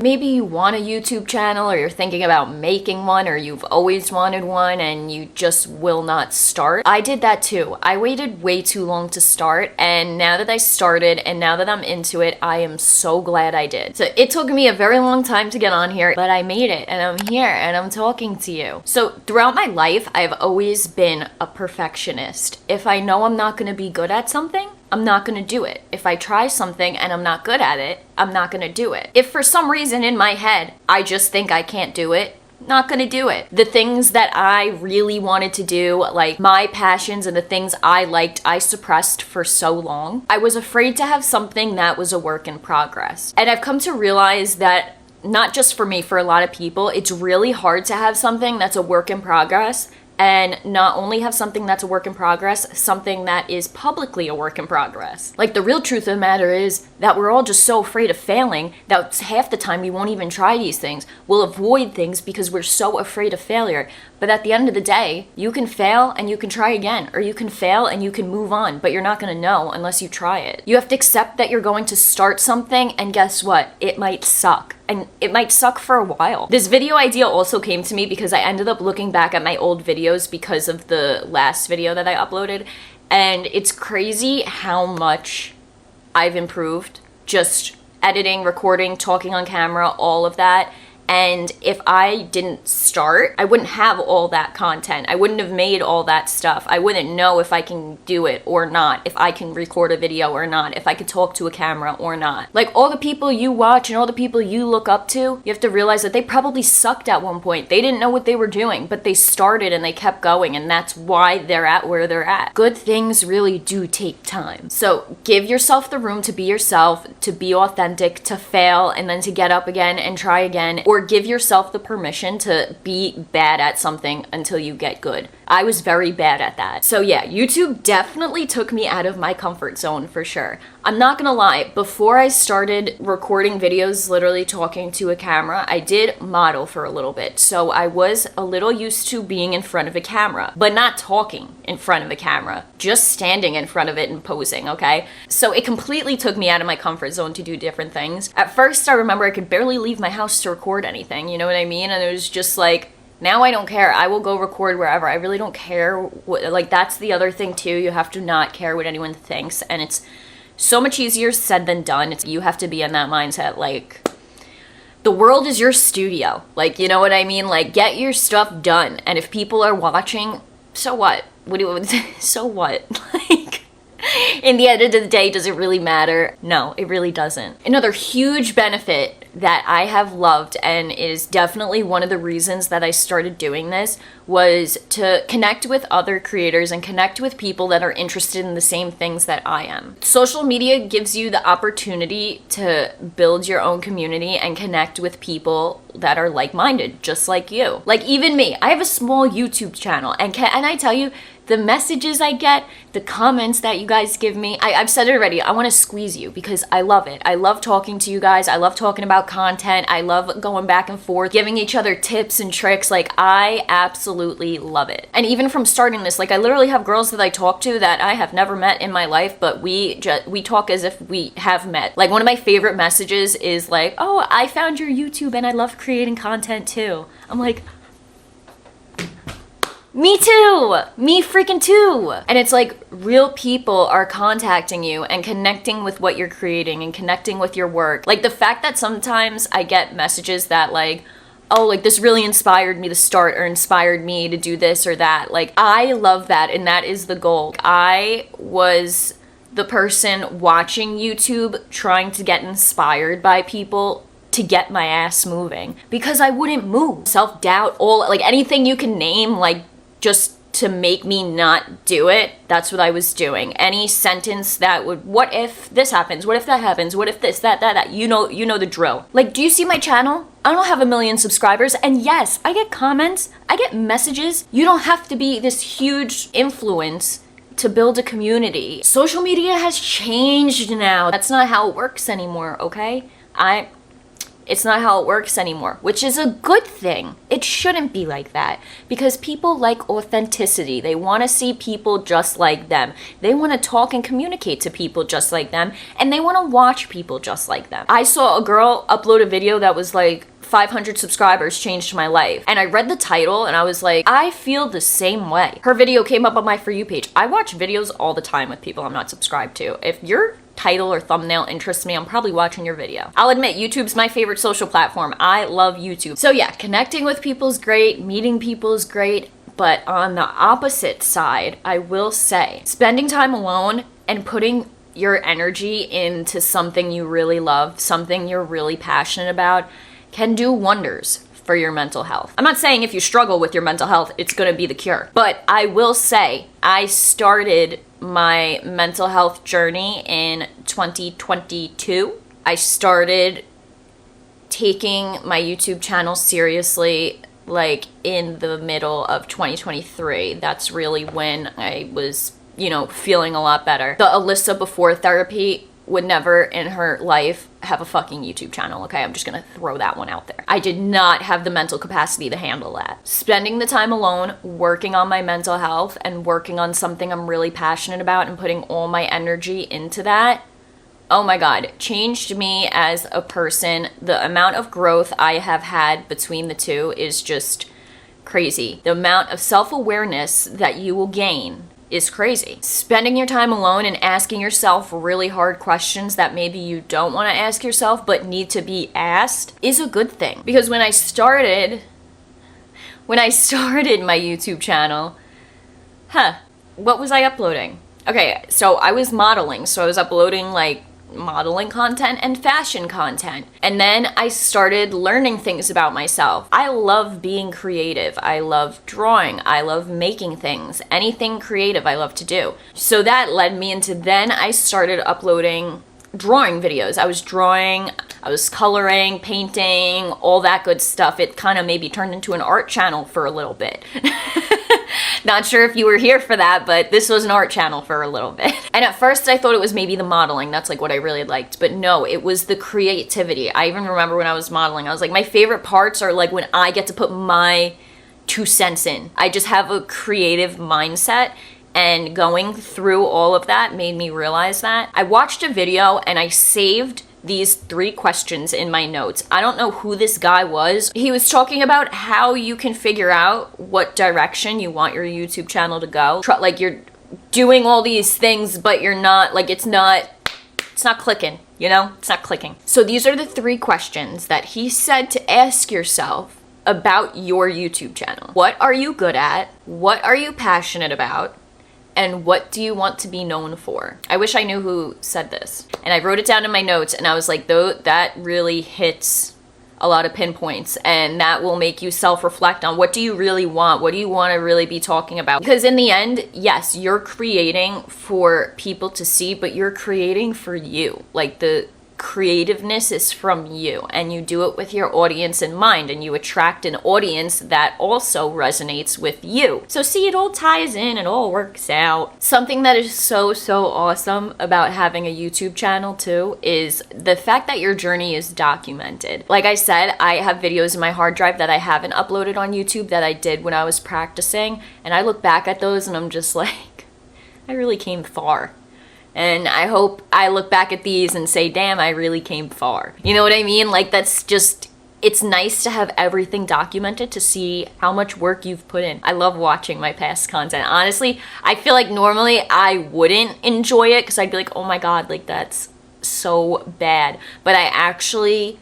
Maybe you want a YouTube channel, or you're thinking about making one, or you've always wanted one and you just will not start. I did that too. I waited way too long to start, and now that I started and now that I'm into it, I am so glad I did. So it took me a very long time to get on here, but I made it and I'm here and I'm talking to you. So throughout my life, I've always been a perfectionist. If I know I'm not gonna be good at something, I'm not gonna do it. If I try something and I'm not good at it, I'm not gonna do it. If for some reason in my head, I just think I can't do it, not gonna do it. The things that I really wanted to do, like my passions and the things I liked, I suppressed for so long. I was afraid to have something that was a work in progress. And I've come to realize that not just for me, for a lot of people, it's really hard to have something that's a work in progress, and not only have something that's a work in progress, something that is publicly a work in progress. Like, the real truth of the matter is that we're all just so afraid of failing that half the time we won't even try these things. We'll avoid things because we're so afraid of failure. But at the end of the day, you can fail and you can try again, or you can fail and you can move on, but you're not gonna know unless you try it. You have to accept that you're going to start something, and guess what? It might suck. And it might suck for a while. This video idea also came to me because I ended up looking back at my old videos because of the last video that I uploaded, and it's crazy how much I've improved. Just editing, recording, talking on camera, all of that. And if I didn't start, I wouldn't have all that content. I wouldn't have made all that stuff. I wouldn't know if I can do it or not, if I can record a video or not, if I could talk to a camera or not. Like, all the people you watch and all the people you look up to, you have to realize that they probably sucked at one point. They didn't know what they were doing, but they started and they kept going, and that's why they're at where they're at. Good things really do take time. So give yourself the room to be yourself, to be authentic, to fail, and then to get up again and try again, or give yourself the permission to be bad at something until you get good. I was very bad at that. So yeah, YouTube definitely took me out of my comfort zone for sure. I'm not gonna lie, before I started recording videos, literally talking to a camera, I did model for a little bit. So I was a little used to being in front of a camera, but not talking in front of a camera, just standing in front of it and posing, okay? So it completely took me out of my comfort zone to do different things. At first, I remember I could barely leave my house to record anything, you know what I mean? And it was just like, now I don't care. I will go record wherever. I really don't care what, like, that's the other thing too. You have to not care what anyone thinks, and it's so much easier said than done. You have to be in that mindset, like, the world is your studio. Like, you know what I mean? Like, get your stuff done. And if people are watching, so what? So what? Like, in the end of the day, does it really matter? No, it really doesn't. Another huge benefit that I have loved, and is definitely one of the reasons that I started doing this, was to connect with other creators and connect with people that are interested in the same things that I am. Social media gives you the opportunity to build your own community and connect with people that are like-minded, just like you. Like, even me, I have a small YouTube channel, and I tell you, the messages I get, the comments that you guys give me, I've said it already, I want to squeeze you because I love it. I love talking to you guys. I love talking about content. I love going back and forth, giving each other tips and tricks. Like, I absolutely love it. And even from starting this, like, I literally have girls that I talk to that I have never met in my life, but we talk as if we have met. Like, one of my favorite messages is like, oh, I found your YouTube and I love creating content too. I'm like, me too! Me freaking too! And it's like, real people are contacting you and connecting with what you're creating and connecting with your work. Like, the fact that sometimes I get messages that like, oh, like, this really inspired me to start, or inspired me to do this or that. Like, I love that, and that is the goal. I was the person watching YouTube trying to get inspired by people to get my ass moving, because I wouldn't move. Self-doubt, all, like, anything you can name, like, just to make me not do it, that's what I was doing. Any sentence that would, what if this happens? What if that happens? What if this, that, you know the drill. Like, do you see my channel? I don't have 1 million subscribers, and yes, I get comments, I get messages. You don't have to be this huge influence to build a community. Social media has changed now. That's not how it works anymore, okay? It's not how it works anymore, which is a good thing. It shouldn't be like that because people like authenticity. They want to see people just like them. They want to talk and communicate to people just like them, and they want to watch people just like them. I saw a girl upload a video that was like 500 subscribers changed my life. And I read the title and I was like, I feel the same way. Her video came up on my For You page. I watch videos all the time with people I'm not subscribed to. If your title or thumbnail interests me, I'm probably watching your video. I'll admit, YouTube's my favorite social platform. I love YouTube. So yeah, connecting with people is great, meeting people is great, but on the opposite side, I will say, spending time alone and putting your energy into something you really love, something you're really passionate about, can do wonders for your mental health. I'm not saying if you struggle with your mental health, it's gonna be the cure. But I will say, I started my mental health journey in 2022. I started taking my YouTube channel seriously like in the middle of 2023. That's really when I was, feeling a lot better. The Alyssa before therapy would never in her life have a fucking YouTube channel, okay? I'm just gonna throw that one out there. I did not have the mental capacity to handle that. Spending the time alone, working on my mental health and working on something I'm really passionate about and putting all my energy into that, oh my God, changed me as a person. The amount of growth I have had between the two is just crazy. The amount of self-awareness that you will gain is crazy. Spending your time alone and asking yourself really hard questions that maybe you don't want to ask yourself but need to be asked is a good thing. Because when I started my YouTube channel, what was I uploading? Okay, so I was modeling. So I was uploading like modeling content and fashion content. And then I started learning things about myself. I love being creative. I love drawing. I love making things. Anything creative I love to do. So that led me into then I started uploading drawing videos. I was drawing, I was coloring, painting, all that good stuff. It kind of maybe turned into an art channel for a little bit. Not sure if you were here for that, but this was an art channel for a little bit. And at first I thought it was maybe the modeling. That's like what I really liked. But no, it was the creativity. I even remember when I was modeling, I was like, my favorite parts are like when I get to put my 2 cents in. I just have a creative mindset. And going through all of that made me realize that. I watched a video and I saved these 3 questions in my notes. I don't know who this guy was. He was talking about how you can figure out what direction you want your YouTube channel to go. Like you're doing all these things, but you're not, like it's not clicking, It's not clicking. So these are the 3 questions that he said to ask yourself about your YouTube channel. What are you good at? What are you passionate about? And what do you want to be known for? I wish I knew who said this. And I wrote it down in my notes and I was like, that really hits a lot of pinpoints, and that will make you self-reflect on what do you really want? What do you want to really be talking about? Because in the end, yes, you're creating for people to see, but you're creating for you. Like the creativeness is from you, and you do it with your audience in mind, and you attract an audience that also resonates with you. So see, it all ties in, it all works out. Something that is so awesome about having a YouTube channel too is the fact that your journey is documented. Like I said, I have videos in my hard drive that I haven't uploaded on YouTube that I did when I was practicing, and I look back at those and I'm just like, I really came far. And I hope I look back at these and say, damn, I really came far. You know what I mean? Like that's just, it's nice to have everything documented to see how much work you've put in. I love watching my past content. Honestly, I feel like normally I wouldn't enjoy it because I'd be like, oh my God, like that's so bad. But I actually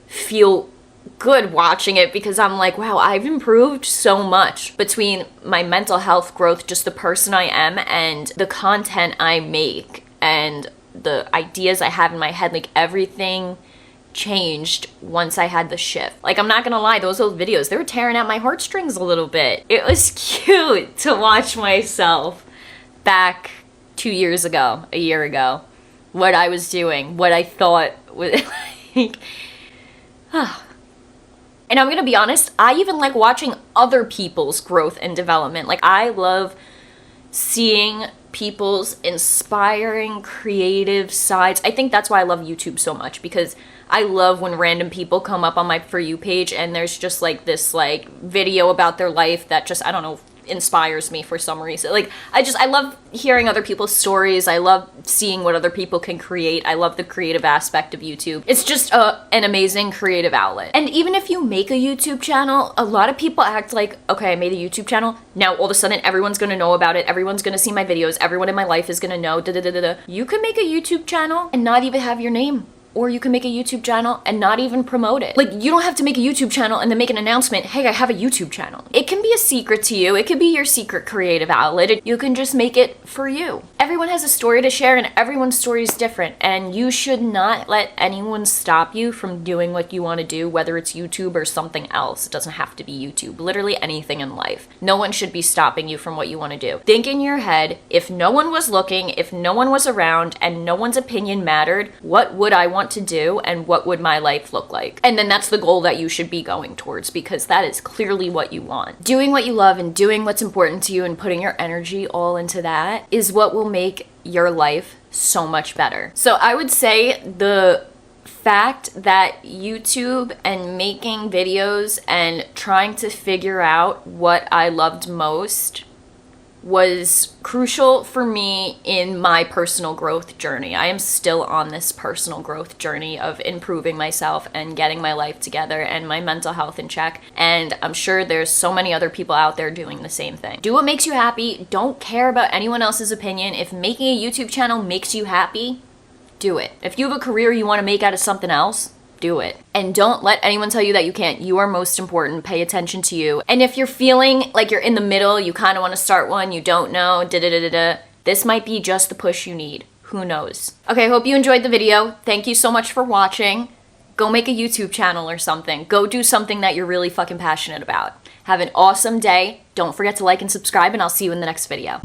feel good watching it because I'm like, wow, I've improved so much between my mental health growth, just the person I am, and the content I make and the ideas I have in my head. Like everything changed once I had the shift. Like I'm not gonna lie, those old videos, they were tearing at my heartstrings a little bit. It was cute to watch myself back 2 years ago, a year ago, what I was doing, what I thought was like, And I'm gonna be honest, I even like watching other people's growth and development. Like I love seeing people's inspiring, creative sides. I think that's why I love YouTube so much, because I love when random people come up on my For You page and there's just like this like video about their life that just, I don't know, inspires me for some reason. Like, I love hearing other people's stories. I love seeing what other people can create. I love the creative aspect of YouTube. It's just an amazing creative outlet. And even if you make a YouTube channel, a lot of people act like, okay, I made a YouTube channel. Now all of a sudden everyone's gonna know about it. Everyone's gonna see my videos. Everyone in my life is gonna know. You can make a YouTube channel and not even have your name. Or you can make a YouTube channel and not even promote it. Like, you don't have to make a YouTube channel and then make an announcement, hey, I have a YouTube channel. It can be a secret to you. It could be your secret creative outlet. You can just make it for you. Everyone has a story to share and everyone's story is different. And you should not let anyone stop you from doing what you want to do, whether it's YouTube or something else. It doesn't have to be YouTube. Literally anything in life. No one should be stopping you from what you want to do. Think in your head, if no one was looking, if no one was around, and no one's opinion mattered, what would I want to do and what would my life look like? And then that's the goal that you should be going towards, because that is clearly what you want. Doing what you love and doing what's important to you and putting your energy all into that is what will make your life so much better. So I would say the fact that YouTube and making videos and trying to figure out what I loved most was crucial for me in my personal growth journey. I am still on this personal growth journey of improving myself and getting my life together and my mental health in check. And I'm sure there's so many other people out there doing the same thing. Do what makes you happy. Don't care about anyone else's opinion. If making a YouTube channel makes you happy, do it. If you have a career you want to make out of something else, do it. And don't let anyone tell you that you can't. You are most important. Pay attention to you. And if you're feeling like you're in the middle, you kind of want to start one, you don't know, this might be just the push you need. Who knows? Okay, I hope you enjoyed the video. Thank you so much for watching. Go make a YouTube channel or something. Go do something that you're really fucking passionate about. Have an awesome day. Don't forget to like and subscribe, and I'll see you in the next video.